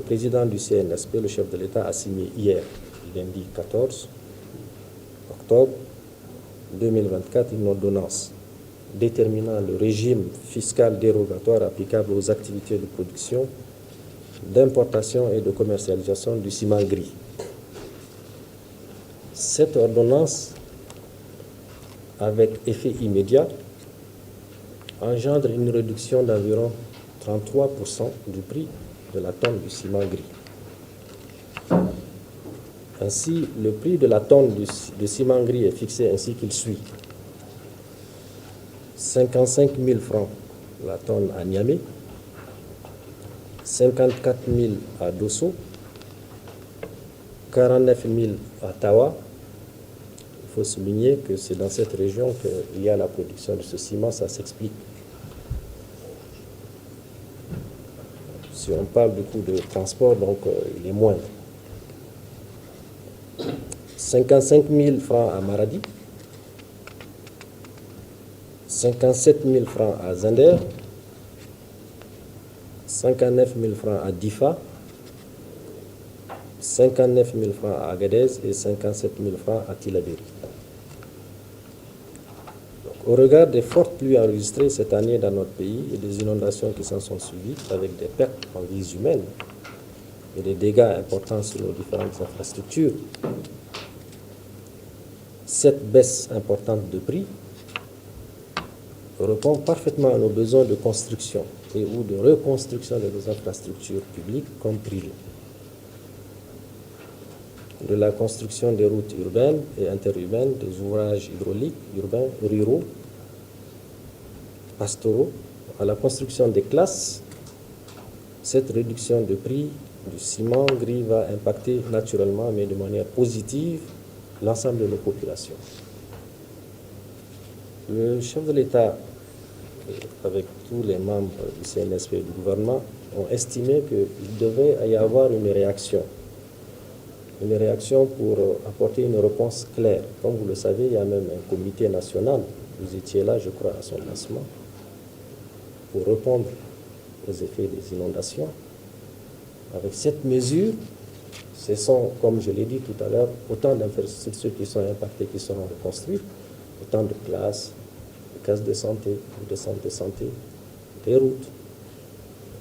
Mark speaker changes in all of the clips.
Speaker 1: président du CNSP, le chef de l'État, a signé hier, lundi 14 octobre 2024, une ordonnance déterminant le régime fiscal dérogatoire applicable aux activités de production, d'importation et de commercialisation du ciment gris. Cette ordonnance, avec effet immédiat, engendre une réduction d'environ 33% du prix de la tonne du ciment gris. Ainsi, le prix de la tonne de ciment gris est fixé ainsi qu'il suit. 55 000 francs la tonne à Niamey, 54 000 à Dosso, 49 000 à Tawa. Il faut souligner que c'est dans cette région qu'il y a la production de ce ciment, ça s'explique. Si on parle du coût de transport, donc il est moindre. 55 000 francs à Maradi, 57 000 francs à Zander, 59 000 francs à Difa, 59 000 francs à Agadez et 57 000 francs à Tillabéri. Au regard des fortes pluies enregistrées cette année dans notre pays et des inondations qui s'en sont suivies, avec des pertes en vies humaines et des dégâts importants sur nos différentes infrastructures, cette baisse importante de prix répond parfaitement à nos besoins de construction et ou de reconstruction de nos infrastructures publiques comme privées, de la construction des routes urbaines et interurbaines, des ouvrages hydrauliques urbains, ruraux, pastoraux, à la construction des classes. Cette réduction de prix du ciment gris va impacter naturellement, mais de manière positive, l'ensemble de nos populations. Le chef de l'État, avec tous les membres du CNSP et du gouvernement, ont estimé qu'il devait y avoir une réaction pour apporter une réponse claire. Comme vous le savez, il y a même un comité national, vous étiez là, je crois, à son lancement, pour répondre aux effets des inondations. Avec cette mesure, ce sont, comme je l'ai dit tout à l'heure, autant d'infrastructures qui sont impactées, qui seront reconstruites, autant de classes, de cases de santé, de centres de santé, des routes,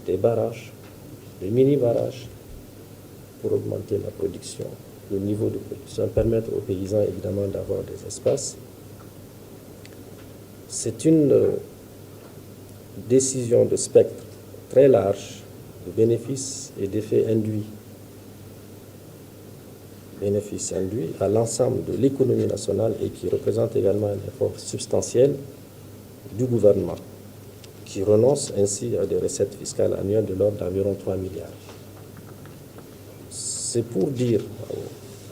Speaker 1: des barrages, des mini-barrages, pour augmenter la production, le niveau de production, permettre aux paysans évidemment d'avoir des espaces. C'est une décision de spectre très large de bénéfices et d'effets induits. Bénéfices induits à l'ensemble de l'économie nationale et qui représente également un effort substantiel du gouvernement, qui renonce ainsi à des recettes fiscales annuelles de l'ordre d'environ 3 milliards. C'est pour dire,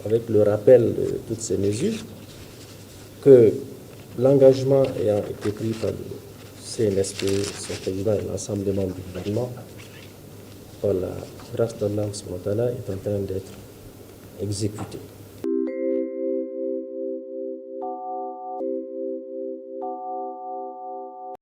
Speaker 1: avec le rappel de toutes ces mesures, que l'engagement ayant été pris par le CNSP, son président et l'ensemble des membres du gouvernement, par la grâce d'Allah est en train d'être exécuté.